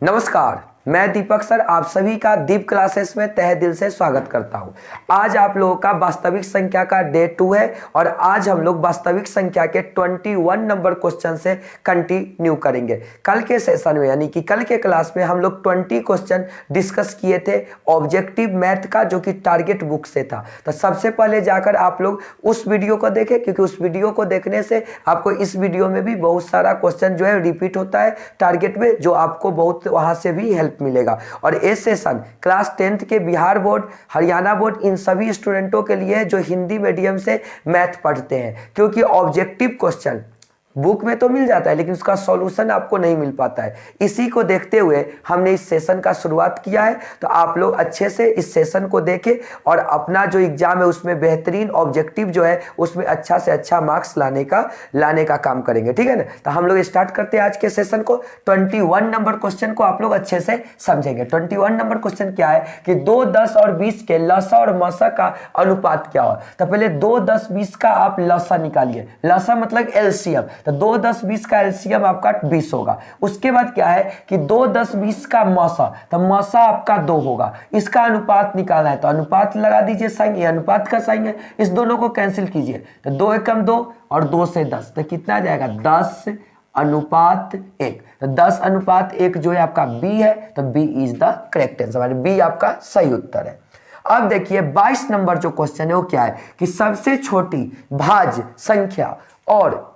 नमस्कार, मैं दीपक सर आप सभी का दीप क्लासेस में तहे दिल से स्वागत करता हूं। आज आप लोगों का वास्तविक संख्या का डे 2 है और आज हम लोग वास्तविक संख्या के 21 नंबर क्वेश्चन से कंटिन्यू करेंगे। कल के सेशन में यानी कि कल के क्लास में हम लोग 20 क्वेश्चन डिस्कस किए थे ऑब्जेक्टिव मैथ का, जो कि टारगेट बुक से था। तो सबसे पहले जाकर आप लोग उस वीडियो को देखें, क्योंकि उस वीडियो को देखने से आपको इस वीडियो में भी बहुत सारा क्वेश्चन जो है रिपीट होता है टारगेट में, जो आपको बहुत वहां से भी हेल्प मिलेगा। और ये सेशन क्लास 10th के बिहार बोर्ड, हरियाणा बोर्ड, इन सभी स्टूडेंटों के लिए जो हिंदी मीडियम से मैथ पढ़ते हैं, क्योंकि ऑब्जेक्टिव क्वेश्चन बुक में तो मिल जाता है लेकिन उसका सॉल्यूशन आपको नहीं मिल पाता है। इसी को देखते हुए हमने इस सेशन का शुरुआत किया है। तो आप लोग अच्छे से इस सेशन को देखें और अपना जो एग्जाम है उसमें बेहतरीन ऑब्जेक्टिव जो है उसमें अच्छा से अच्छा मार्क्स लाने का काम करेंगे, ठीक है ना। तो हम लोग स्टार्ट करते हैं आज के सेशन को। 21 नंबर क्वेश्चन को आप लोग अच्छे से समझेंगे। 21 नंबर क्वेश्चन क्या है कि 2, 10 और 20 के लसा और मसा का अनुपात क्या हो। तो पहले 2, 10, 20 का आप लसा निकालिए। लसा मतलब एलसीएम। तो 2, 10, 20 का एलसीएम आपका 20 होगा। उसके बाद क्या है कि 2, 10, 20 का मौसा, तो मौसा आपका 2 होगा। इसका अनुपात निकालना है तो अनुपात लगा दीजिए साइन, ये अनुपात का साइन है। इस दोनों को कैंसिल कीजिए तो 2 एकम 2 और 2 से 10, तो कितना आ जाएगा 10 अनुपात 1। तो 10 अनुपात 1 जो है आपका बी है, तो B is the correct answer, B आपका सही उत्तर है। अब देखिए 22 नंबर जो क्वेश्चन है वो क्या है कि सबसे छोटी भाज्य संख्या और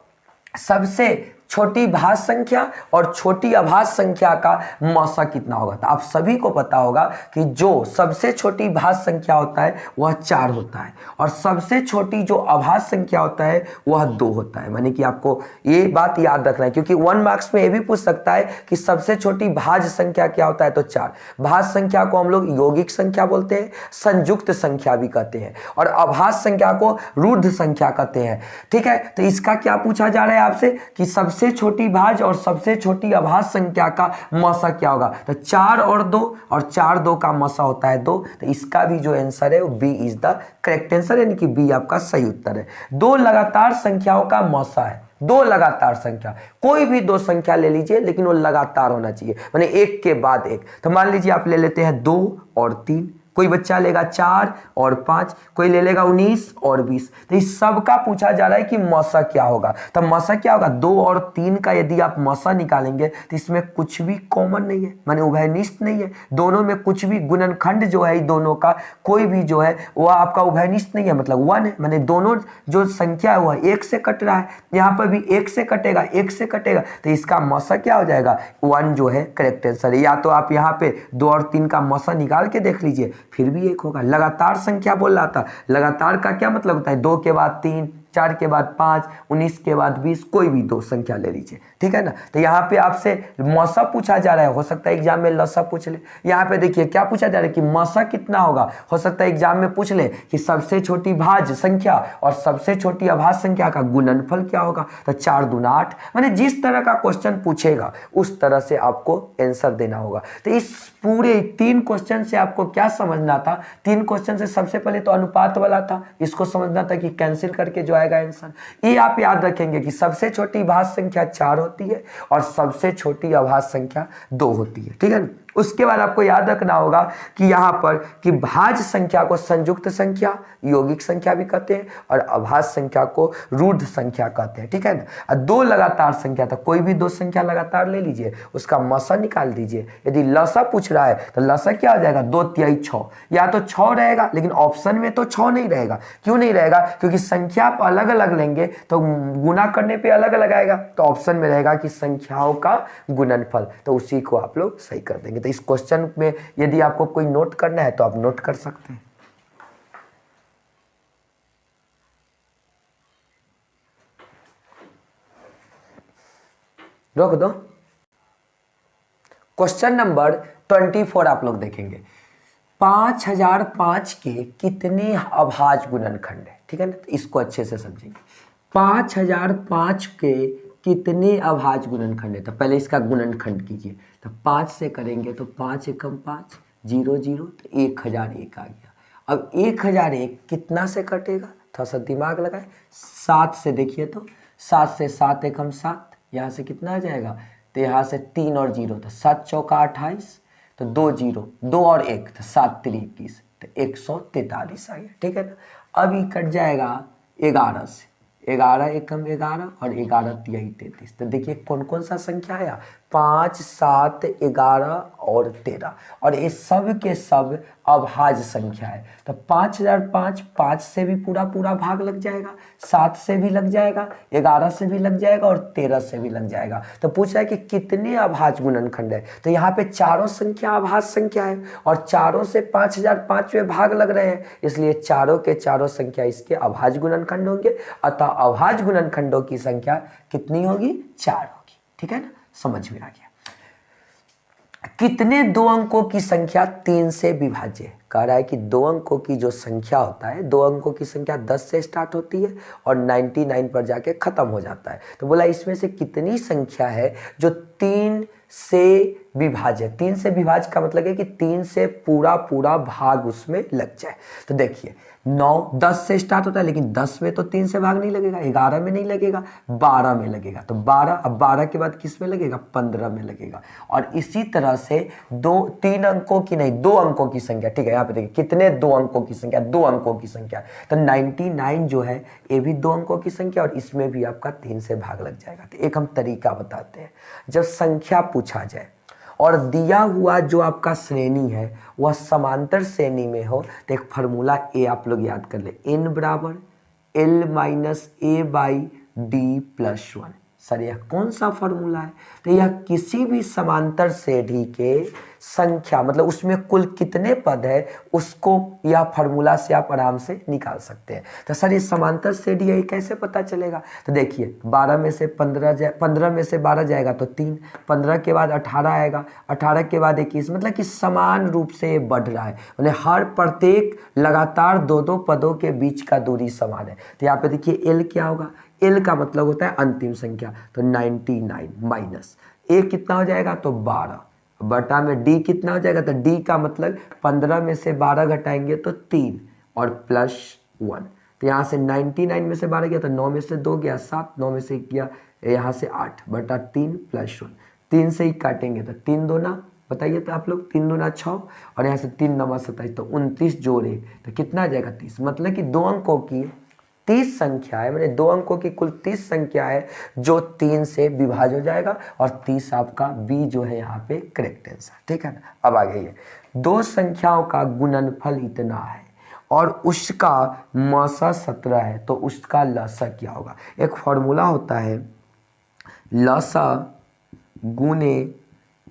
सबसे छोटी भाज्य संख्या और छोटी अभाज्य संख्या का मौसा कितना होगा। तो आप सभी को पता होगा कि जो सबसे छोटी भाज्य संख्या होता है वह 4 होता है और सबसे छोटी जो अभाज्य संख्या होता है वह 2 होता है। माने कि आपको ये बात याद रखना है, क्योंकि 1 मार्क्स में ये भी पूछ सकता है कि सबसे छोटी भाज्य संख्या क्या होता है, तो 4। भाज्य संख्या को हम लोग यौगिक संख्या बोलते हैं, संयुक्त संख्या भी कहते हैं, और अभाज्य संख्या को रूढ़ संख्या कहते हैं, ठीक है। तो इसका क्या पूछा जा रहा है आपसे कि सबसे छोटी भाज्य और सबसे छोटी अभाज्य संख्या का मौसा क्या होगा। तो 4 और 2, और 4, 2 का मौसा होता है 2। तो इसका भी जो आंसर है वो B is the correct answer, यानी कि बी आपका सही उत्तर है। 2 लगातार संख्याओं का मौसा है। 2 लगातार संख्या, कोई भी 2 संख्या ले लीजिए लेकिन वो लगातार होना चाहिए, माने एक के बाद एक। तो मान लीजिए आप ले लेते हैं 2 और 3, कोई बच्चा लेगा 4 और 5, कोई ले लेगा 19 और 20। तो इस सब का पूछा जा रहा है कि मौसा क्या होगा। तो मौसा क्या होगा, 2 और 3 का यदि आप मौसा निकालेंगे तो इसमें कुछ भी कॉमन नहीं है, माने उभयनिष्ठ नहीं है। दोनों में कुछ भी गुणनखंड जो है दोनों का कोई भी जो है वह आपका उभयनिष्ठ नहीं है, मतलब 1 है। माने दोनों जो संख्या है वह 1 से कट रहा है, यहाँ पर भी 1 से कटेगा, 1 से कटेगा, तो इसका मौसा क्या हो जाएगा 1 जो है करेक्ट आंसर है। या तो आप यहाँ पे 2 और 3 का मौसा निकाल के देख लीजिए, फिर भी 1 होगा। लगातार संख्या बोल रहा था, लगातार का क्या मतलब होता है 2 के बाद 3, 4 के बाद 5, 19 के बाद 20, कोई भी 2 संख्या ले लीजिए, ठीक है ना। तो यहाँ पे आपसे मौसा पूछा जा रहा है, हो सकता है एग्जाम में लसा पूछ ले। यहाँ पे देखिए क्या पूछा जा रहा है कि मौसा कितना होगा, हो सकता है एग्जाम में पूछ ले कि सबसे छोटी भाज्य संख्या और सबसे छोटी अभाज्य संख्या का गुणनफल क्या होगा। तो 4 दूना 8, माने जिस तरह का क्वेश्चन पूछेगा उस तरह से आपको आंसर देना होगा। तो इस पूरे 3 क्वेश्चन से आपको क्या समझना था, 3 क्वेश्चन से सबसे पहले तो अनुपात वाला था, इसको समझना था कि कैंसिल करके जो आएगा आंसर। ये आप याद रखेंगे कि सबसे छोटी भाज्य संख्या 4 होती है और सबसे छोटी अभाज्य संख्या 2 होती है, ठीक है ना। उसके बाद आपको याद रखना होगा कि यहाँ पर कि भाज्य संख्या को संयुक्त संख्या, यौगिक संख्या भी कहते हैं, और अभाज्य संख्या को रूढ़ संख्या कहते हैं, ठीक है ना। 2 लगातार संख्या, तो कोई भी 2 संख्या लगातार ले लीजिए, उसका मौसा निकाल दीजिए। यदि लसा पूछ रहा है तो लसा क्या हो जाएगा 2 तिहाई 6, या तो 6 रहेगा, लेकिन ऑप्शन में तो 6 नहीं रहेगा। क्यों नहीं रहेगा, क्योंकि संख्या आप अलग अलग लेंगे तो गुना करने पे अलग अलग आएगा। तो ऑप्शन में रहेगा कि संख्याओं का गुणनफल, तो उसी को आप लोग सही कर देंगे। तो इस क्वेश्चन में यदि आपको कोई नोट करना है तो आप नोट कर सकते हैं। रोक दो। क्वेश्चन नंबर 24 आप लोग देखेंगे। 5005 के कितने अभाज्य गुणनखंड है, ठीक है ना। तो इसको अच्छे से समझेंगे। 5005 के कितने अभाज्य गुणनखंड है, तो पहले इसका गुणनखंड कीजिए। तो 5 से करेंगे तो 5 एकम 5, 0 0, तो 1001 आ गया। अब 1001 कितना से कटेगा, थोड़ा सा दिमाग लगाए। 7 से देखिए तो 7 से 7 एकम 7, यहाँ से कितना आ जाएगा तो यहाँ से 3 और 0 तो 7 चौका 28, तो 2 0, 2 और 1 तो 7 3 21, तो 143 आ गया। ठीक है ना। अब ये कट जाएगा 11 से, 11 एकम 11 और 11 तिहाई 33। तो देखिए कौन कौन सा संख्या है, 5 7 11 और 13, और ये सब के सब अभाज्य संख्या है। तो 5005 5 से भी पूरा पूरा भाग लग जाएगा, 7 से भी लग जाएगा, 11 से भी लग जाएगा और 13 से भी लग जाएगा। तो पूछा है कि कितने अभाज्य गुणनखंड है, तो यहाँ पे चारों संख्या अभाज्य संख्या है और चारों से 5005 में भाग लग रहे हैं, इसलिए चारों के चारों संख्या इसके अभाज्य गुणनखंड होंगे। अतः अभाज्य गुणनखंडों की संख्या कितनी होगी, 4 होगी। ठीक है ना, समझ में आ गया। कितने दो अंकों की संख्या 3 से विभाज्य है, कह रहा है कि 2 अंकों की जो संख्या होता है, 2 अंकों की संख्या 10 से स्टार्ट होती है और 99 पर जाके खत्म हो जाता है। तो बोला इसमें से कितनी संख्या है जो 3 से विभाज्य। 3 से विभाज्य का मतलब है कि 3 से पूरा पूरा भाग उसमें लग जाए। तो देखिए 9 10 से स्टार्ट होता है, लेकिन 10 में तो 3 से भाग नहीं लगेगा, 11 में नहीं लगेगा, 12 में लगेगा। तो 12, अब 12 के बाद किस में लगेगा, 15 में लगेगा। और इसी तरह से 3 अंकों की नहीं, 2 अंकों की संख्या। ठीक है, यहाँ पे देखिए कितने 2 अंकों की संख्या, 2 अंकों की संख्या। तो 99 जो है ये भी 2 अंकों की संख्या और इसमें भी आपका 3 से भाग लग जाएगा। तो एक हम तरीका बताते हैं, जब संख्या पूछा जाए और दिया हुआ जो आपका श्रेणी है वह समांतर श्रेणी में हो, तो एक फार्मूला ए आप लोग याद कर ले, n बराबर L-a/d+1। सर यह कौन सा फार्मूला है, तो यह किसी भी समांतर श्रेणी के संख्या, मतलब उसमें कुल कितने पद है उसको यह फार्मूला से आप आराम से निकाल सकते हैं। तो सर ये समांतर श्रेणी है, कैसे पता चलेगा, तो देखिए 12 में से 15 में से 12 जाएगा तो 3, 15 के बाद 18 आएगा, 18 के बाद 21, मतलब कि समान रूप से ये बढ़ रहा है, मतलब हर प्रत्येक लगातार 2-2 पदों के बीच का दूरी समान है। तो यहाँ पे देखिए एल क्या होगा, एल का मतलब होता है अंतिम संख्या, तो 99 माइनस ए कितना हो जाएगा, तो 12 बटा में डी कितना हो जाएगा, तो डी का मतलब 15 में से 12 घटाएंगे तो 3 और +1। तो यहाँ से 99 में से 12 गया तो 9 में से 2 गया 7, 9 में से 1 गया यहाँ से 8 बटा 3 +1। 3 से ही काटेंगे तो 3 दूना, बताइए तो आप लोग, 3 दूना 6 और यहाँ से 3 9 27, तो 29 जोड़े तो कितना आ जाएगा 30। मतलब कि 2 अंकों की 30 संख्या है, मैंने 2 अंकों की कुल 30 संख्या है जो 3 से विभाज्य हो जाएगा और 30 आपका बी जो है यहाँ पे करेक्ट आंसर। ठीक है ना। अब आगे ये 2 संख्याओं का गुणनफल इतना है और उसका मसा 17 है, तो उसका लसा क्या होगा। एक फॉर्मूला होता है लसा गुने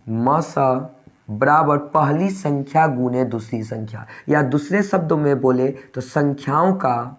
मसा बराबर पहली संख्या गुने दूसरी संख्या, या दूसरे शब्दों में बोले तो संख्याओं का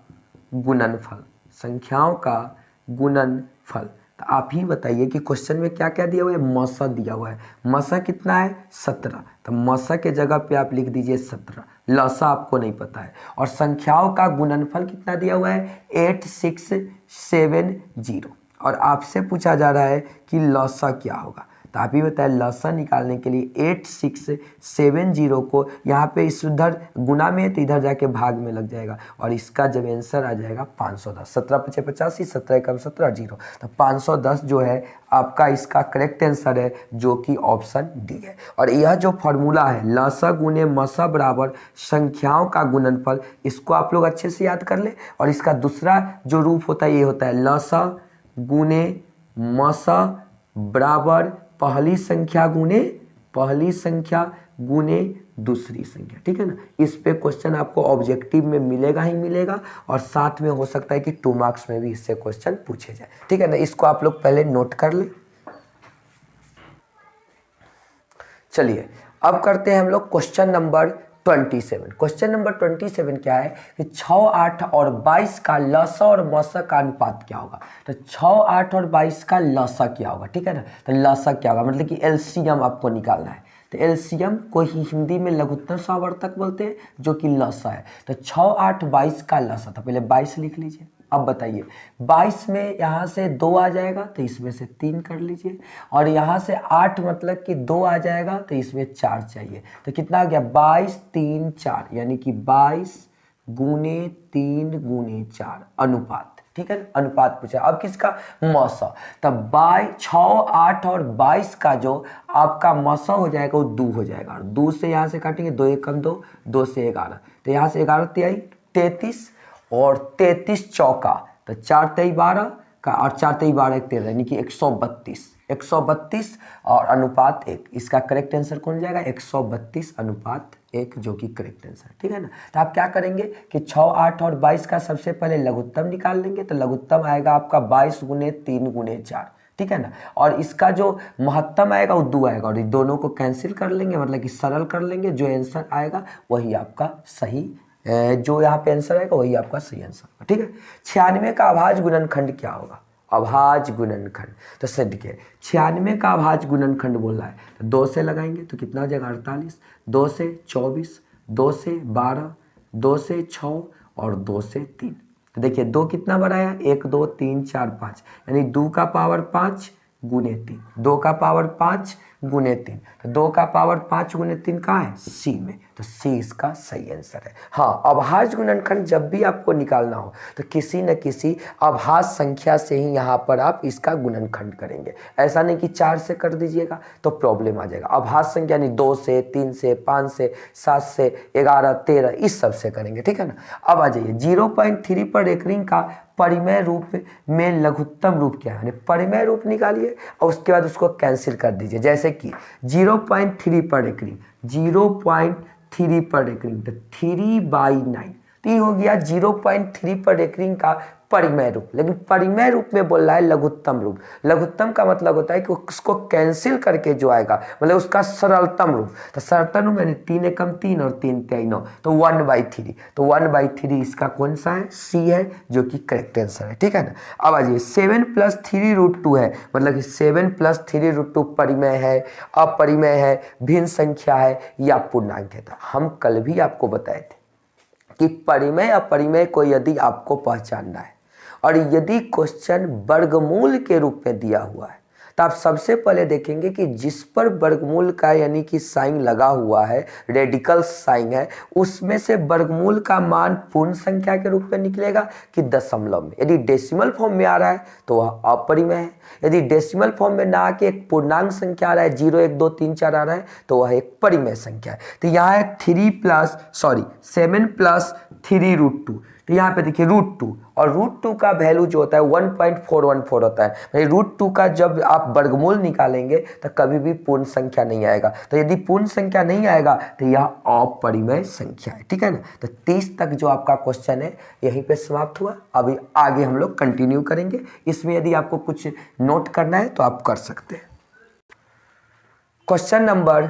गुणनफल, संख्याओं का गुणनफल। तो आप ही बताइए कि क्वेश्चन में क्या क्या दिया हुआ है, मसा दिया हुआ है, मसा कितना है 17, तो मसा के जगह पे आप लिख दीजिए 17, लसा आपको नहीं पता है। और संख्याओं का गुणनफल कितना दिया हुआ है 8670, और आपसे पूछा जा रहा है कि लसा क्या होगा। तो आप ही बताएं, लसा निकालने के लिए 8670 को यहाँ पे इस उधर गुना में तो इधर जाके भाग में लग जाएगा और इसका जब आंसर आ जाएगा 510, 17 × 5 = 85, 17 × 17 0, तो 510 जो है आपका इसका करेक्ट आंसर है, जो कि ऑप्शन डी है। और यह जो फॉर्मूला है लसा गुने मसा बराबर संख्याओं का गुणनफल, इसको आप लोग अच्छे से याद कर ले। और इसका दूसरा जो रूप होता है ये होता है लसा गुने मसा बराबर पहली संख्या गुने दूसरी संख्या। ठीक है ना। इस पे क्वेश्चन आपको ऑब्जेक्टिव में मिलेगा ही मिलेगा और साथ में हो सकता है कि 2 मार्क्स में भी इससे क्वेश्चन पूछे जाए। ठीक है ना, इसको आप लोग पहले नोट कर ले। चलिए अब करते हैं हम लोग क्वेश्चन नंबर 27। क्वेश्चन नंबर 27 क्या है कि 6, 8 और 22 का लसा और मसा का अनुपात क्या होगा। तो 6, 8 और 22 का लसा क्या होगा। ठीक है ना, तो लसा क्या होगा मतलब कि एलसीएम आपको निकालना है। तो एलसीएम को ही हिंदी में लघुत्तम सावर्तक बोलते हैं, जो कि लसा है। तो 6, 8, 22 का लसा था, पहले 22 लिख लीजिए। अब बताइए 22 में यहाँ से 2 आ जाएगा तो इसमें से 3 कर लीजिए, और यहाँ से 8 मतलब कि 2 आ जाएगा तो इसमें 4 चाहिए। तो कितना आ गया 22 3 4, यानी कि 22 गुने 3 गुने 4 अनुपात ठीक है ना, अनुपात पूछा। अब किसका, मौसा, तब 6, 8 और 22 का जो आपका मौसा हो जाएगा वो 2 हो जाएगा, और 2 से यहाँ से काटेंगे, 2 एकम 2, 2 से 11, तो यहाँ से 11 तिहाई 33, और 33 चौका, तो 4 तिहाई 12 का, और 4 तिहाई 12 एक 13, यानी कि 132, 132 और अनुपात 1, इसका करेक्ट आंसर कौन जाएगा, 132 अनुपात 1, जो कि करेक्ट आंसर, ठीक है ना। तो आप क्या करेंगे कि 6, 8 और 22 का सबसे पहले लघुत्तम निकाल लेंगे, तो लघुत्तम आएगा आपका 22 गुने 3 गुने 4, ठीक है ना, और इसका जो महत्तम आएगा वो 2 आएगा, और ये दोनों को कैंसिल कर लेंगे, मतलब कि सरल कर लेंगे, जो आंसर आएगा वही आपका सही, जो यहाँ पे आंसर आएगा वही आपका सही आंसर होगा, ठीक है। 96 का अभाज्य गुणनखंड क्या होगा, अभाज्य गुणनखंड, तो सिद्ध के 96 का अभाज्य गुणनखंड बोल रहा है, तो 2 से लगाएंगे तो कितना हो जाएगा 48, 2 से 24, 2 से 12, 2 से 6 और 2 से 3, तो देखिए 2 कितना बड़ा है, 1 2 3 4 5, यानी 2 का पावर 5 गुने 3, 2 का पावर 5 गुने 3, तो 2 का पावर 5 गुने 3 कहाँ है, सी में, तो सी इसका सही आंसर है। हाँ, अभाज्य गुणनखंड जब भी आपको निकालना हो तो किसी न किसी अभाज्य संख्या से ही यहाँ पर आप इसका गुणनखंड करेंगे, ऐसा नहीं कि 4 से कर दीजिएगा तो प्रॉब्लम आ जाएगा। अभाज्य संख्या यानी 2 से, 3 से, 5 से, 7 से, 11, 13, इस सब से करेंगे, ठीक है ना। अब आ जाइए 0.3 पर रेकरिंग का परिमेय रूप में लघुत्तम रूप क्या है, परिमेय रूप निकालिए और उसके बाद उसको कैंसिल कर दीजिए, जैसे कि 0.3 पर रेकरिंग, 0.3 पर रेकरिंग, तो 3/9, तो ये हो गया 0.3 पर रेकरिंग का परिमेय रूप। लेकिन परिमेय रूप में बोल रहा है लघुत्तम रूप, लघुत्तम का मतलब होता है कि उसको कैंसिल करके जो आएगा, मतलब उसका सरलतम रूप, तो सरलतम रूप यानी 3 एकम 3 और 3 तिहाई 9, तो 1/3, तो 1/3 इसका कौन सा है, सी है, जो कि करेक्ट आंसर है, ठीक है ना। अब आ जाइए 7 + 3√2 है, मतलब कि 7 + 3√2 परिमेय है, अपरिमेय है, भिन्न संख्या है या पूर्णांक है। तो हम कल भी आपको बताए थे कि परिमेय अपरिमेय को यदि आपको पहचानना है और यदि क्वेश्चन वर्गमूल के रूप में दिया हुआ है, तो आप सबसे पहले देखेंगे कि जिस पर वर्गमूल का यानी कि साइन लगा हुआ है, रेडिकल साइन है, उसमें से वर्गमूल का मान पूर्ण संख्या के रूप में निकलेगा कि दशमलव में। यदि डेसिमल फॉर्म में आ रहा है तो वह अपरिमेय है, यदि डेसिमल फॉर्म में ना आके एक पूर्णांक संख्या आ रहा है, 0 1 2 3 4 आ रहा है, तो वह एक परिमेय संख्या है। तो यहाँ है 7 + 3√2, तो यहाँ पे देखिए √2, और √2 का वैल्यू जो होता है 1.414 होता है, यानी √2 का जब आप वर्गमूल निकालेंगे तो कभी भी पूर्ण संख्या नहीं आएगा। तो यदि पूर्ण संख्या नहीं आएगा तो यह अपरिमेय संख्या है, ठीक है ना। तो 30 तक जो आपका क्वेश्चन है यहीं पे समाप्त हुआ। अभी आगे हम लोग कंटिन्यू करेंगे, इसमें यदि आपको कुछ नोट करना है तो आप कर सकते हैं। क्वेश्चन नंबर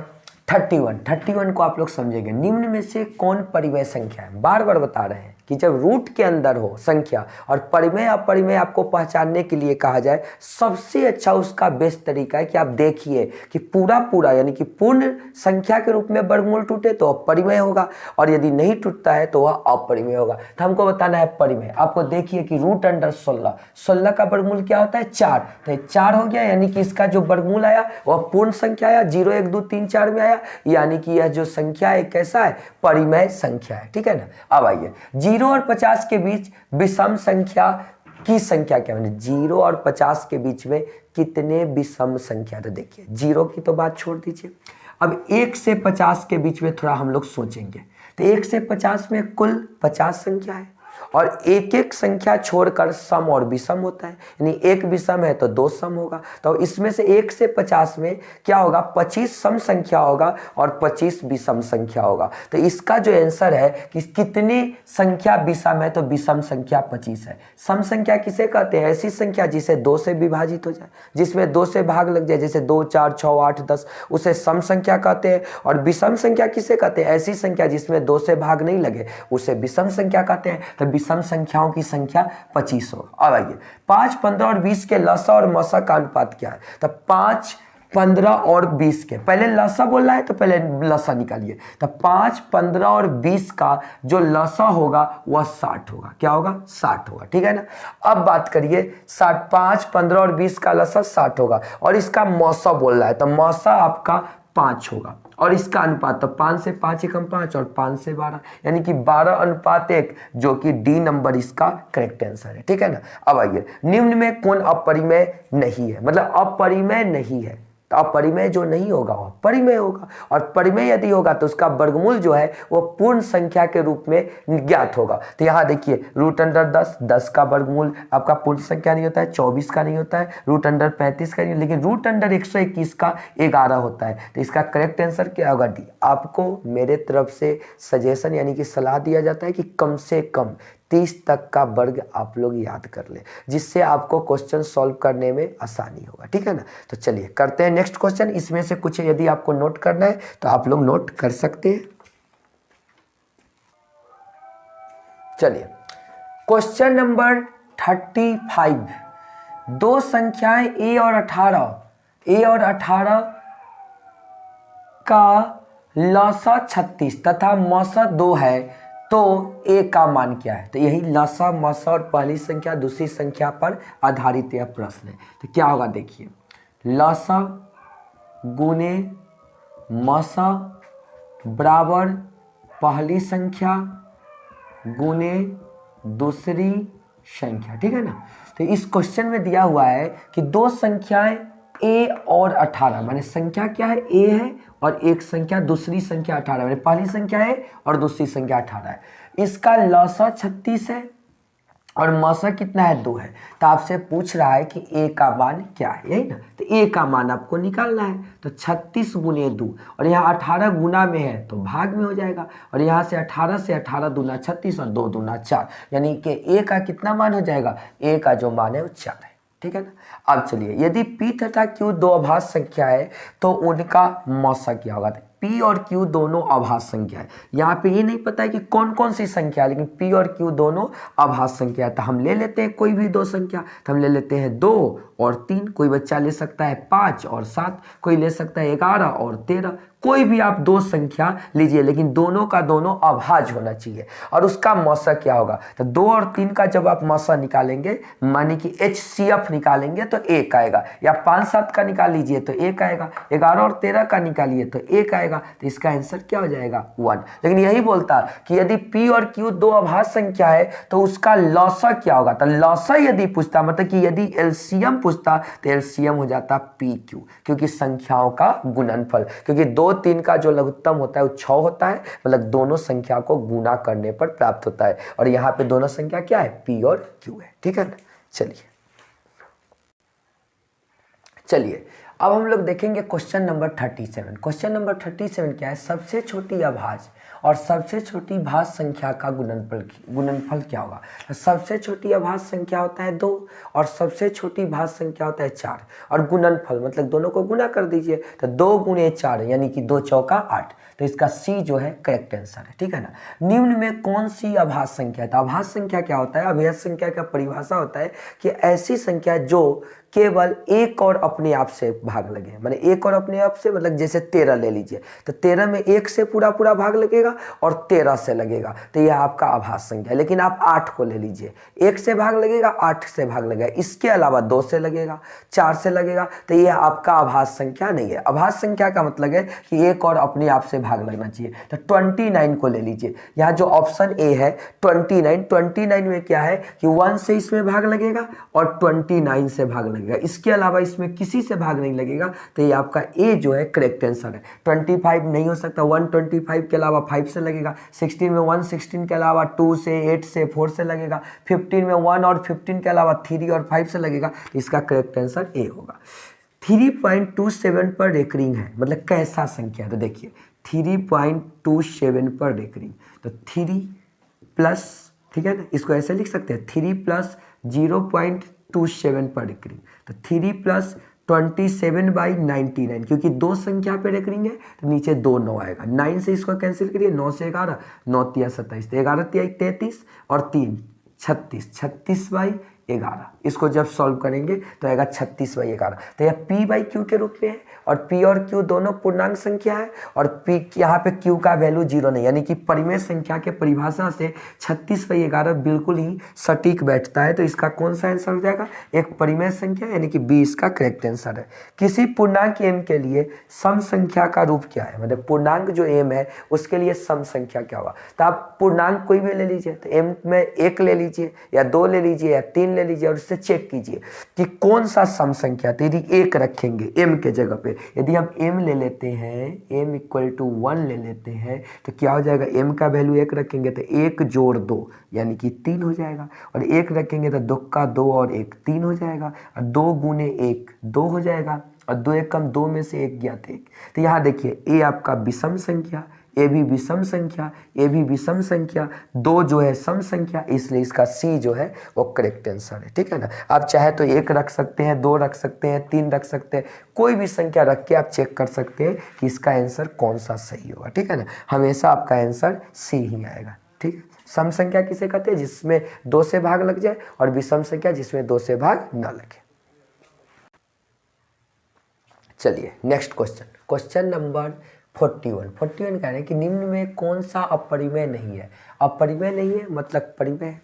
31 को आप लोग समझेंगे। निम्न में से कौन परिमेय संख्या है, बार बार बता रहे हैं कि जब रूट के अंदर हो संख्या और परिमेय अपरिमेय आपको पहचानने के लिए कहा जाए, सबसे अच्छा उसका बेस्ट तरीका है कि आप देखिए कि पूरा यानी कि पूर्ण संख्या के रूप में वर्गमूल टूटे तो अपरिमेय होगा, और यदि नहीं टूटता है तो वह अपरिमेय होगा। तो हमको बताना है परिमेय। आपको देखिए कि √16 का वर्गमूल क्या होता है, 4, तो 4 हो गया, यानी कि इसका जो वर्गमूल आया वह पूर्ण संख्या आया, 0 1 2 3 4 में आया, यानी कि यह जो संख्या है कैसा है, परिमेय संख्या है, ठीक है ना। अब आइए 0 और 50 के बीच विषम संख्या की संख्या क्या है, 0 और 50 के बीच में कितने विषम संख्या, तो देखिए 0 की तो बात छोड़ दीजिए, अब 1 से 50 के बीच में थोड़ा हम लोग सोचेंगे, तो 1 से 50 में कुल 50 संख्या है, और एक एक संख्या छोड़कर सम और विषम होता है, यानी एक विषम है तो 2 सम होगा। तो इसमें से 1 से 50 में क्या होगा, 25 सम संख्या होगा और 25 विषम संख्या होगा। तो इसका जो आंसर है कि कितनी संख्या विषम है, तो विषम संख्या 25 है। सम संख्या किसे कहते हैं, ऐसी संख्या जिसे 2 से विभाजित हो जाए, जिसमें 2 से भाग लग जाए, जैसे 2 4 6 8 10, उसे सम संख्या कहते हैं। और विषम संख्या किसे कहते हैं, ऐसी संख्या जिसमें 2 से भाग नहीं लगे, उसे विषम संख्या कहते हैं। तो विषम संख्याओं की संख्या 25 होगा। अब आइए 5, 15 और 20 के लसा और मसा का अनुपात क्या है, तो 5, 15 और 20 के, पहले लसा बोल रहा है तो पहले लसा निकालिए, तो 5, 15 और 20 का जो लसा होगा वह 60 होगा, क्या होगा, 60 होगा, ठीक है ना। अब बात करिए 5, 15 और 20 का लसा 60 होगा, और इसका मौसा बोल रहा है, तो मौसा आपका 5 होगा और इसका अनुपात तो 5 से 5 एकम 5 और 5 से 12 यानी कि 12:1 जो कि डी नंबर इसका करेक्ट आंसर है। ठीक है ना। अब आइए, निम्न में कौन अपरिमेय नहीं है, मतलब अपरिमेय नहीं है। तो अपरिमेय जो नहीं होगा वो परिमेय होगा, और परिमेय यदि होगा तो उसका वर्गमूल जो है वो पूर्ण संख्या के रूप में ज्ञात होगा। तो यहाँ देखिए √10, 10 का वर्गमूल आपका पूर्ण संख्या नहीं होता है, 24 का नहीं होता है, √35 का नहीं, लेकिन √121 का 11 होता है। तो इसका करेक्ट आंसर क्या होगा, डी। आपको मेरे तरफ से सजेशन यानी कि सलाह दिया जाता है कि कम से कम 30 तक का वर्ग आप लोग याद कर ले, जिससे आपको क्वेश्चन सॉल्व करने में आसानी होगा। ठीक है ना। तो चलिए करते हैं नेक्स्ट क्वेश्चन। इसमें से कुछ यदि आपको नोट करना है तो आप लोग नोट कर सकते हैं। चलिए क्वेश्चन नंबर 35, दो संख्याएं a और 18 का लसा 36 तथा मौसा 2 है तो a का मान क्या है। तो यही लसा मौसा और पहली संख्या दूसरी संख्या पर आधारित यह प्रश्न है। तो क्या होगा देखिए, लसा गुने मौसा बराबर पहली संख्या गुने दूसरी संख्या। ठीक है ना। तो इस क्वेश्चन में दिया हुआ है कि दो संख्याएं a और 18, माने संख्या क्या है, a है और एक संख्या दूसरी संख्या 18, माने पहली संख्या है और दूसरी संख्या 18 है। इसका लसा 36 है और मौसा कितना है, 2 है। तो आपसे पूछ रहा है कि a का मान क्या है, यही ना। तो a का मान आपको निकालना है। तो 36 गुने 2 और यहाँ 18 गुना में है तो भाग में हो जाएगा, और यहाँ से 18 दूना 36 और 2 दूना 4, यानी कि a का कितना मान हो जाएगा, a का जो मान है वो 4 है। ठीक है ना। अब चलिए, यदि p तथा q दो अभाज्य संख्या है तो उनका मौसा क्या होगा। p और q दोनों अभाज्य संख्या है। यहाँ पे ये नहीं पता है कि कौन कौन सी संख्या है, लेकिन p और q दोनों अभाज्य संख्या है। तो हम ले लेते हैं कोई भी दो संख्या। तो हम ले लेते हैं 2 और 3, कोई बच्चा ले सकता है 5 और 7, कोई ले सकता है 11 और 13, कोई भी आप दो संख्या लीजिए, लेकिन दोनों का दोनों अभाज्य होना चाहिए। और उसका मौसा क्या होगा, तो 2 और 3 का जब आप मौसा निकालेंगे, माने कि HCF निकालेंगे तो 1 आएगा, या 5 7 का निकाल लीजिए तो 1 आएगा, 11 और 13 का निकालिए तो 1 आएगा। तो इसका आंसर क्या हो जाएगा, 1। लेकिन यही बोलता कि यदि P और Q दो अभाज्य संख्या है तो उसका लौसा क्या होगा। तो लौसा यदि पूछता, मतलब कि यदि LCM पूछता तो LCM हो जाता PQ, क्योंकि संख्याओं का गुणनफल, क्योंकि 2 3 का जो लघुत्तम होता है वो 6 होता है, मतलब दोनों संख्या को गुना करने पर प्राप्त होता है। और यहाँ पे दोनों संख्या क्या है, P और Q है। ठीक है ना। चलिए अब हम लोग देखेंगे क्वेश्चन नंबर 37। क्वेश्चन नंबर 37 क्या है, सबसे छोटी अभाज्य और सबसे छोटी भाज्य संख्या का गुणनफल क्या होगा। तो सबसे छोटी अभाज्य संख्या होता है 2 और सबसे छोटी भाज्य संख्या होता है 4, और गुणनफल मतलब दोनों को गुना कर दीजिए। तो 2 गुणे 4 यानी कि 2 चौका 8। तो इसका सी जो है करेक्ट आंसर है। ठीक है ना। निम्न में कौन सी अभाज्य संख्या है। तो अभाज्य संख्या क्या होता है, अभाज्य संख्या का परिभाषा होता है कि ऐसी संख्या जो केवल एक और अपने आप से भाग लगे, माने एक और अपने आप से, मतलब जैसे 13 ले लीजिए, तो 13 में 1 से पूरा भाग लगेगा और 13 से लगेगा, तो यह आपका अभाज्य संख्या है। लेकिन आप 8 को ले लीजिए, 1 से भाग लगेगा, 8 से भाग लगेगा, इसके अलावा 2 से लगेगा, 4 से लगेगा, तो यह आपका अभाज्य संख्या नहीं है। अभाज्य संख्या का मतलब है कि एक और अपने आप से भाग लगना चाहिए। तो 29 को ले लीजिए, यहाँ जो ऑप्शन ए है 29 में क्या है कि 1 से इसमें भाग लगेगा और 29 से भाग लगेगा, इसके अलावा इसमें किसी से भाग नहीं लगेगा। तो ये आपका ए जो है करेक्ट आंसर है। 25 नहीं हो सकता, 125 के अलावा 5 से लगेगा, 16 में 1 16 के अलावा 2 से 8 से 4 से लगेगा, 15 में 1 और 15 के अलावा 3 और 5 से लगेगा। तो इसका करेक्ट आंसर ए होगा। 3.27 पर रेकरिंग है, मतलब कैसा संख्या। तो देखिए 3.27 पर रेकरिंग, तो 3 प्लस, ठीक है ना, इसको ऐसे लिख सकते हैं 3 प्लस 0.27 पर रेकरिंग। तो 3 प्लस 27/99, क्योंकि दो संख्या पे रेकरिंग है तो नीचे 2 9 आएगा, 9 से इसको कैंसिल करिए, 9 से 11, 9 तिया 27, 11 तिया 33 और 3 36, 36/11 11। इसको जब सॉल्व करेंगे तो आएगा 36/11। तो यह p/q के रूप में है और p और q दोनों पूर्णांक संख्या है और p यहाँ पे q का वैल्यू 0 नहीं, यानी कि परिमेय संख्या के परिभाषा से 36/11 बिल्कुल ही सटीक बैठता है। तो इसका कौन सा आंसर हो जाएगा, एक परिमेय संख्या, यानी कि b इसका करेक्ट आंसर है। किसी पूर्णांक m के लिए सम संख्या का रूप क्या है, मतलब पूर्णांक जो m है उसके लिए सम संख्या क्या होगा। तो आप पूर्णांक कोई भी ले लीजिए, तो m में 1 ले लीजिए या 2 ले लीजिए या 3 ले लीजिए और उससे चेक कीजिए कि कौन सा सम संख्या। तो यदि 1 रखेंगे m के जगह पे, यदि हम m ले लेते हैं, m = 1 ले लेते हैं, तो क्या हो जाएगा, m का वैल्यू 1 रखेंगे तो 1 + 2 यानी कि 3 हो जाएगा, और 1 रखेंगे तो 2 का 2 और 1 3 हो जाएगा, और 2 × 1 2 हो जाएगा, और 2 × 1 = 2 में से 1 गया तो 1। तो यहाँ देखिए a आपका विषम संख्या, ए भी विषम संख्या, ए भी विषम संख्या, 2 जो है सम संख्या, इसलिए इसका सी जो है वो करेक्ट आंसर है। ठीक है ना। आप चाहे तो 1 रख सकते हैं, 2 रख सकते हैं, 3 रख सकते हैं, कोई भी संख्या रख के आप चेक कर सकते हैं कि इसका आंसर कौन सा सही होगा। ठीक है ना, हमेशा आपका आंसर सी ही आएगा। ठीक है। सम संख्या किसे कहते हैं, जिसमें 2 से भाग लग जाए, और विषम संख्या जिसमें 2 से भाग न लगे। चलिए नेक्स्ट क्वेश्चन, क्वेश्चन नंबर 41 कह रहे हैं कि निम्न में कौन सा अपरिमेय नहीं है। अपरिमेय नहीं है मतलब परिमेय है।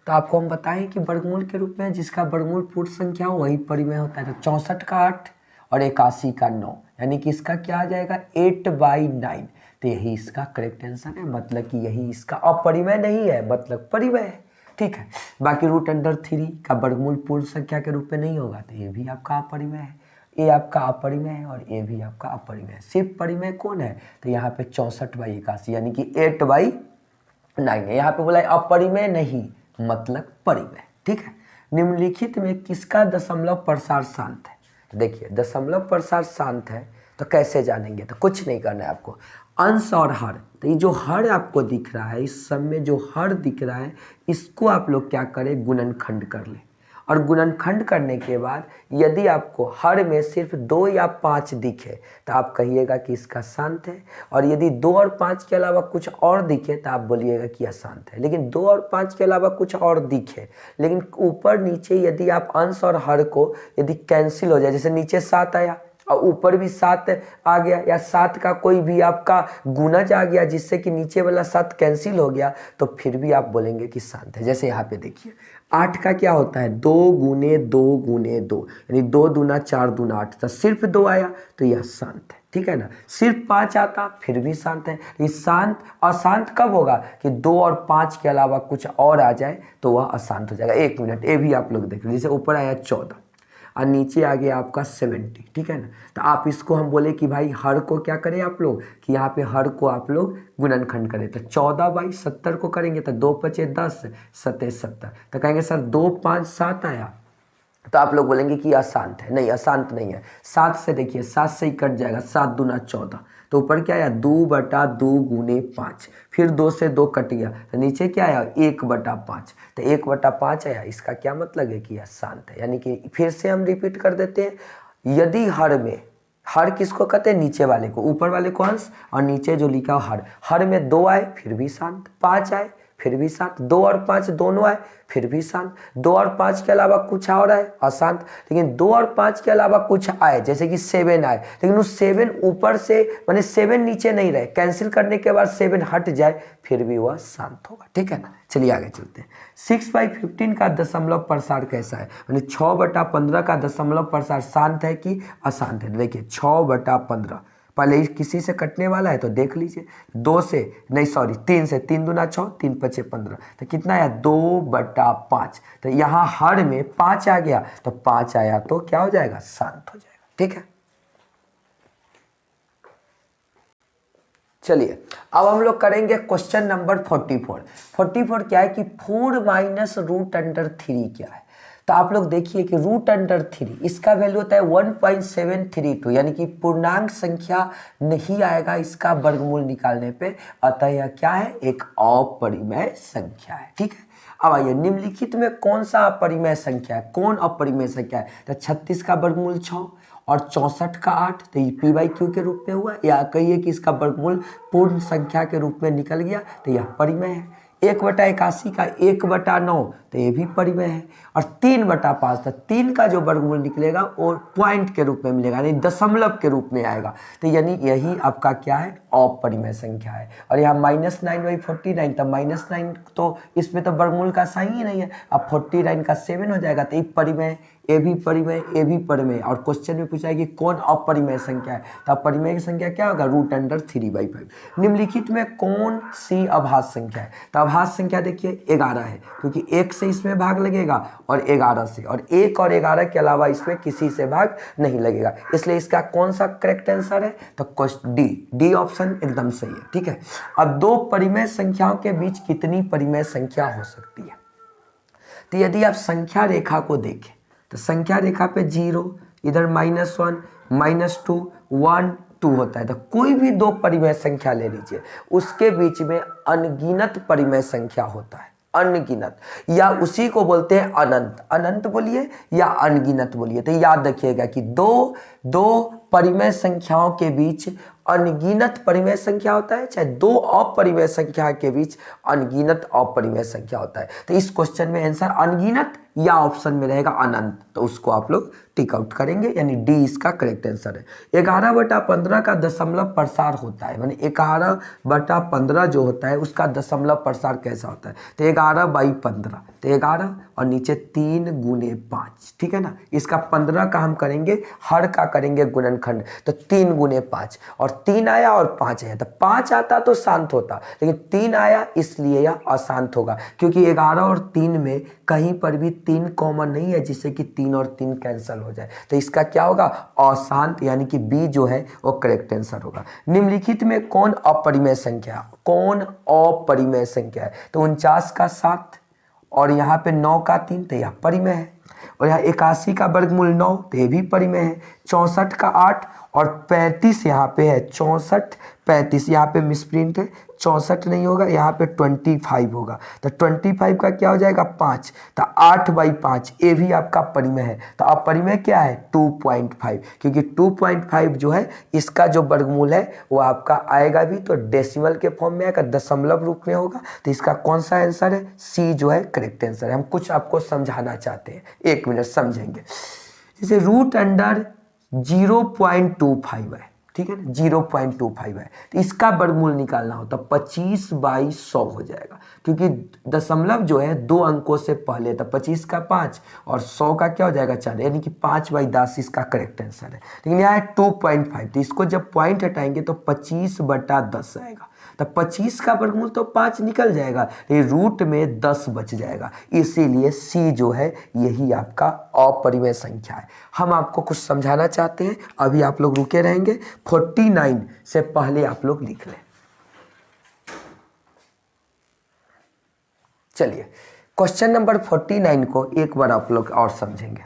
तो आपको हम बताएं कि वर्गमूल के रूप में जिसका वर्गमूल पूर्ण संख्या हो वही परिमेय होता है। तो 64 का 8 और 81 का 9, यानी कि इसका क्या आ जाएगा, 8/9। तो यही इसका करेक्ट आंसर है, मतलब कि यही इसका अपरिमेय नहीं है, मतलब परिमेय है। ठीक है। बाकी √3 का वर्गमूल पूर्ण संख्या के रूप में नहीं होगा, तो ये भी आपका अपरिमेय है। ए आपका अपरिमेय है और ए भी आपका अपरिमेय है। सिर्फ परिमेय कौन है, तो यहाँ पे 64/81 यानी कि 8/9 है। यहाँ पे बोला है अपरिमेय नहीं मतलब परिमेय। ठीक है। निम्नलिखित में किसका दशमलव प्रसार शांत है। तो देखिए दशमलव प्रसार शांत है तो कैसे जानेंगे, तो कुछ नहीं करना है आपको, अंश और हर। तो ये जो हर आपको दिख रहा है, इस सब में जो हर दिख रहा है, इसको आप लोग क्या करें, गुणनखंड कर लें। और गुणनखंड करने के बाद यदि आपको हर में सिर्फ 2 या 5 दिखे तो आप कहिएगा कि इसका शांत है, और यदि 2 और 5 के अलावा कुछ और दिखे तो आप बोलिएगा कि अशांत है। लेकिन 2 और 5 के अलावा कुछ और दिखे, लेकिन ऊपर नीचे यदि आप अंश और हर को यदि कैंसिल हो जाए, जैसे नीचे 7 आया और ऊपर भी 7 आ गया, या 7 का कोई भी आपका गुणज आ गया जिससे कि नीचे वाला 7 कैंसिल हो गया, तो फिर भी आप बोलेंगे कि शांत है। जैसे यहाँ पे देखिए 8 का क्या होता है, 2 × 2 × 2 यानी 2 दूना 4 दूना 8, तो सिर्फ 2 आया तो यह शांत है। ठीक है ना। सिर्फ 5 आता फिर भी शांत है। ये शांत अशांत कब होगा कि 2 और 5 के अलावा कुछ और आ जाए तो वह अशांत हो जाएगा। 1 मिनट, ये भी आप लोग देख लीजिए, जैसे ऊपर आया 14 और नीचे आ गया आपका 70। ठीक है ना। तो आप इसको हम बोले कि भाई हर को क्या करें आप लोग, कि यहाँ पे हर को आप लोग गुणनखंड करें। तो 14/70 को करेंगे तो 2 × 5 = 10, 7 × 70। तो कहेंगे सर 2 × 5 = 7 आया, तो आप लोग बोलेंगे कि अशांत है। नहीं, अशांत नहीं है। 7 से देखिए, 7 से ही कट जाएगा, 7 दूना 14, तो ऊपर क्या आया 2/2 × 5, फिर 2 से 2 कट गया तो नीचे क्या आया 1/5, तो 1/5 आया। इसका क्या मतलब है कि यह शांत है। यानी कि फिर से हम रिपीट कर देते हैं, यदि हर में, हर किसको कहते हैं, नीचे वाले को, ऊपर वाले को अंश और नीचे जो लिखा हो हर में 2 आए फिर भी शांत, 5 आए फिर भी शांत, 2 और 5 दोनों आए फिर भी शांत, 2 और 5 के अलावा कुछ और आए अशांत, लेकिन 2 और 5 के अलावा कुछ आए जैसे कि 7 आए, लेकिन उस 7 ऊपर से माने 7 नीचे नहीं रहे, कैंसिल करने के बाद 7 हट जाए फिर भी वह शांत होगा। ठीक है ना। चलिए आगे चलते हैं। 6/15 का दशमलव प्रसार कैसा है, माने 6/15 का दशमलव प्रसार शांत है कि अशांत है। देखिए 6/15 पहले किसी से कटने वाला है तो देख लीजिए, 2 से नहीं सॉरी 3 से, 3 दूना 6, 3 × 5 = 15, तो कितना आया 2/5। तो यहाँ हर में 5 आ गया तो 5 आया तो क्या हो जाएगा, शांत हो जाएगा। ठीक है। चलिए अब हम लोग करेंगे क्वेश्चन नंबर 44। 44 क्या है कि 4 - √3 क्या है। तो आप लोग देखिए कि √3 इसका वैल्यू होता है 1.732, यानी कि पूर्णांक संख्या नहीं आएगा इसका वर्गमूल निकालने पे, अतः यह क्या है, एक अपरिमेय संख्या है। ठीक है। अब आइए, निम्नलिखित में कौन सा अपरिमेय संख्या है, कौन अपरिमेय संख्या है। तो 36 का वर्गमूल 6 और 64 का 8, तो ये p/q के रूप में हुआ, या कहिए कि इसका वर्गमूल पूर्ण संख्या के रूप में निकल गया, तो यह परिमेय है। 1/81 का 1/9 तो ये भी परिमेय है। और 3/5 तो 3 का जो वर्गमूल निकलेगा वो पॉइंट के रूप में मिलेगा, यानी दशमलव के रूप में आएगा। तो यानी यही आपका क्या है, अपरिमेय संख्या है। और यहाँ -9/49 तो -9 तो इसमें तो वर्गमूल का साइन ही नहीं है। अब 49 का 7 हो जाएगा तो ये परिमेय, ये भी परिमेय, ये भी परिमेय। और क्वेश्चन में पूछा है कि कौन अपरिमेय संख्या है, तो अपरिमेय की संख्या क्या होगा, √3/5। निम्नलिखित में कौन सी अभाज्य संख्या है, तो अभाज्य संख्या देखिए 11 है, क्योंकि 1 से इसमें भाग लगेगा और 11 से, और 1 और 11 के अलावा इसमें किसी से भाग नहीं लगेगा, इसलिए इसका कौन सा करेक्ट आंसर है, तो क्वेश्चन डी ऑप्शन एकदम सही है। ठीक है, अब दो परिमेय संख्याओं के बीच कितनी परिमेय संख्या हो सकती है, तो यदि आप संख्या रेखा को देखें तो संख्या रेखा पे 0, इधर -1, -2, 1, 2 होता है, तो कोई भी दो परिमेय संख्या ले लीजिए, उसके बीच में अनगिनत परिमेय संख्या होता है, अनगिनत, या उसी को बोलते हैं अनंत। अनंत बोलिए या अनगिनत बोलिए, तो याद रखिएगा कि दो परिमेय संख्याओं के बीच अनगिनत परिमेय संख्या होता है, चाहे दो अपरिमेय संख्या के बीच अनगिनत अपरिमेय संख्या होता है। तो इस क्वेश्चन में आंसर अनगिनत या ऑप्शन में रहेगा अनंत, तो उसको आप लोग टिक आउट करेंगे, यानी डी इसका करेक्ट आंसर है। 11/15 का दशमलव प्रसार होता है, माने 11/15 जो होता है उसका दशमलव प्रसार कैसा होता है, तो 11/15, तो 11 और नीचे 3 × 5, ठीक है ना। इसका 15 का हम करेंगे, हर का करेंगे गुणनखंड, तो 3 × 5, और 3 आया और 5 आया, तो 5 आता तो शांत होता, लेकिन 3 आया इसलिए यह अशांत होगा, क्योंकि 11 और 3 में कहीं पर भी 3 कॉमन नहीं है, जिससे कि 3 और 3 कैंसिल हो जाए, तो इसका क्या होगा, अशांत, यानी कि बी जो है वो करेक्ट आंसर होगा। निम्नलिखित में कौन अपरिमेय संख्या, कौन अपरिमेय संख्या है, तो 49 का 7 और यहाँ पे 9 का 3, तो यह परिमेय है। और यहाँ 81 का वर्गमूल 9, तो ये भी परिमेय है। 64 का 8 और 35 यहाँ पे है, 64 35 यहाँ पे मिसप्रिंट है, 64 नहीं होगा, यहाँ पे 25 होगा, तो 25 का क्या हो जाएगा 5, तो 8/5 ये भी आपका परिमेय है। तो अपरिमेय क्या है 2.5, क्योंकि 2.5 जो है इसका जो वर्गमूल है वो आपका आएगा भी तो डेसिमल के फॉर्म में आएगा, दशमलव रूप में होगा, तो इसका कौन सा आंसर है, सी जो है करेक्ट आंसर है। हम कुछ आपको समझाना चाहते हैं, 1 मिनट समझेंगे। जैसे √0.25 है, ठीक है ना, 0.25 है, तो इसका वर्गमूल निकालना हो तो 25/100 हो जाएगा, क्योंकि दशमलव जो है 2 अंकों से पहले, तो 25 का 5 और 100 का क्या हो जाएगा 4, यानी कि 5/10 इसका करेक्ट आंसर है। लेकिन यहाँ है 2.5, तो इसको जब पॉइंट हटाएंगे तो 25/10 आएगा, तो 25 का वर्गमूल तो 5 निकल जाएगा, ये रूट में 10 बच जाएगा, इसीलिए सी जो है यही आपका अपरिमेय संख्या है। हम आपको कुछ समझाना चाहते हैं, अभी आप लोग रुके रहेंगे, 49 से पहले आप लोग लिख लें। चलिए क्वेश्चन नंबर 49 को एक बार आप लोग और समझेंगे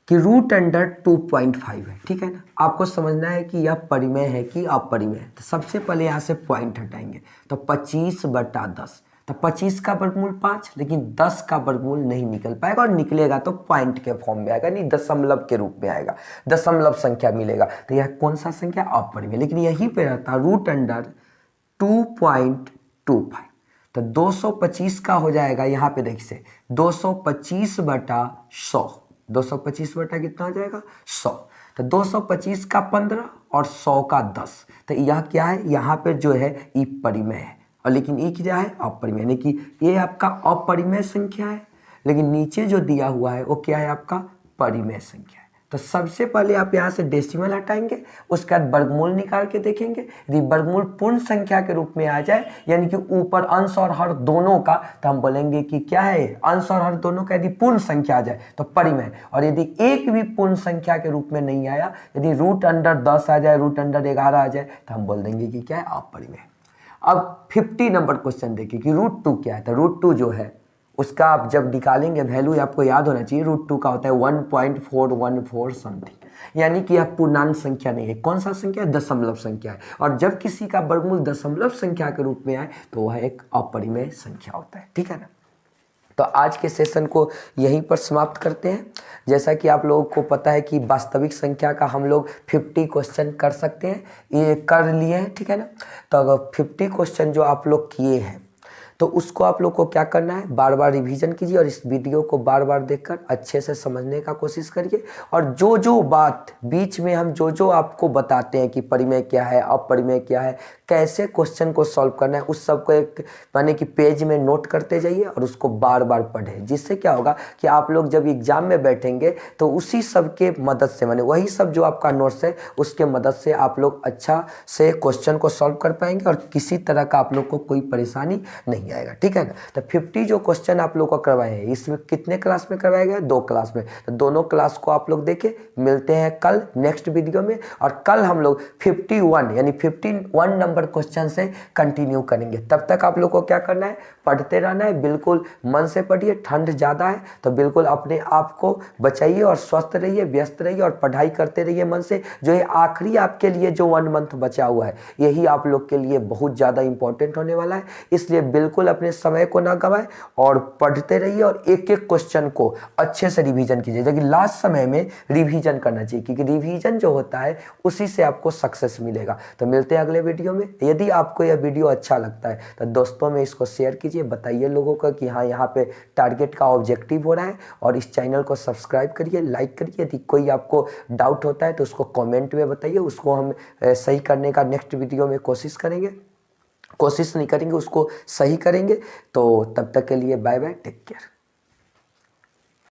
कि √2.5 है, ठीक है ना। आपको समझना है कि यह परिमेय है कि अपरिमेय है, तो सबसे पहले यहाँ से पॉइंट हटाएंगे, तो 25/10, तो 25 का वर्गमूल 5, लेकिन 10 का वर्गमूल नहीं निकल पाएगा, और निकलेगा तो पॉइंट के फॉर्म में आएगा, नहीं दशमलव के रूप में आएगा, दशमलव संख्या मिलेगा, तो यह कौन सा संख्या अपरिमेय। लेकिन यहीं पे रहता √2.25, तो 225 का हो जाएगा, यहाँ पे देखिए 225/100, 225 बटा कितना हो जाएगा 100, तो 225 का 15 और 100 का 10, तो यह क्या है, यहाँ पे जो है ये परिमेय है, और लेकिन ये क्या है अपरिमेय, यानी कि ये आपका अपरिमेय संख्या है, लेकिन नीचे जो दिया हुआ है वो क्या है आपका परिमेय संख्या है। तो सबसे पहले आप यहाँ से डेसिमल हटाएंगे, उसके बाद वर्गमूल निकाल के देखेंगे, यदि वर्गमूल पूर्ण संख्या के रूप में आ जाए, यानी कि ऊपर अंश और हर दोनों का, तो हम बोलेंगे कि क्या है, अंश और हर दोनों का यदि पूर्ण संख्या आ जाए तो परिमेय, और यदि एक भी पूर्ण संख्या के रूप में नहीं आया, यदि √10 आ जाए, √11 आ जाए, तो हम बोल देंगे कि क्या है अपरिमेय। अब 50 नंबर क्वेश्चन देखिए कि √2 क्या है, तो √2 जो है उसका आप जब निकालेंगे वैल्यू आपको याद होना चाहिए, √2 का होता है 1.414 समथिंग, यानी कि यह पूर्णांक संख्या नहीं है, कौन सा संख्या है, दशमलव संख्या है, और जब किसी का वर्गमूल दशमलव संख्या के रूप में आए तो वह एक अपरिमेय संख्या होता है, ठीक है ना। तो आज के सेशन को यहीं पर समाप्त करते हैं। जैसा कि आप लोगों को पता है कि वास्तविक संख्या का हम लोग 50 क्वेश्चन कर सकते हैं, ये कर लिए हैं, ठीक है ना। तो अगर 50 क्वेश्चन जो आप लोग किए हैं, तो उसको आप लोग को क्या करना है, बार बार रिवीजन कीजिए और इस वीडियो को बार बार देखकर अच्छे से समझने का कोशिश करिए। और जो जो बात बीच में हम जो जो आपको बताते हैं कि परिमेय क्या है, अपरिमेय क्या है, कैसे क्वेश्चन को सॉल्व करना है, उस सब को एक माने कि पेज में नोट करते जाइए और उसको बार बार पढ़ें। जिससे क्या होगा कि आप लोग जब एग्जाम में बैठेंगे तो उसी सब के मदद से, माने वही सब जो आपका नोट्स है उसके मदद से आप लोग अच्छा से क्वेश्चन को सॉल्व कर पाएंगे और किसी तरह का आप लोग को कोई परेशानी नहीं आएगा, ठीक है ना। तो 50 जो क्वेश्चन आप लोग को करवाए हैं, इसमें कितने क्लास में करवाया गया? 2 क्लास में। तो दोनों क्लास को आप लोग देखें। मिलते हैं कल नेक्स्ट वीडियो में, और कल हम लोग 51 यानी 51 नंबर क्वेश्चन से कंटिन्यू करेंगे। तब तक आप लोग को क्या करना है, पढ़ते रहना है, बिल्कुल मन से पढ़िए। ठंड ज़्यादा है तो बिल्कुल अपने आप को बचाइए और स्वस्थ रहिए, व्यस्त रहिए और पढ़ाई करते रहिए मन से। जो ये आखिरी आपके लिए जो 1 मंथ बचा हुआ है, यही आप लोग के लिए बहुत ज़्यादा इंपॉर्टेंट होने वाला है। इसलिए बिल्कुल अपने समय को ना गवाएं और पढ़ते रहिए और एक एक क्वेश्चन को अच्छे से रिवीजन कीजिए। लेकिन लास्ट समय में रिवीजन करना चाहिए, क्योंकि रिवीजन जो होता है उसी से आपको सक्सेस मिलेगा। तो मिलते हैं अगले वीडियो में। यदि आपको यह वीडियो अच्छा लगता है तो दोस्तों में इसको शेयर कीजिए, बताइए लोगों को कि हाँ यहाँ पे टारगेट का ऑब्जेक्टिव हो रहा है, और इस चैनल को सब्सक्राइब करिए, लाइक करिए। यदि कोई आपको डाउट होता है तो उसको कमेंट में बताइए, उसको हम सही करने का नेक्स्ट वीडियो में कोशिश करेंगे। कोशिश नहीं करेंगे, उसको सही करेंगे। तो तब तक के लिए बाय बाय, टेक केयर।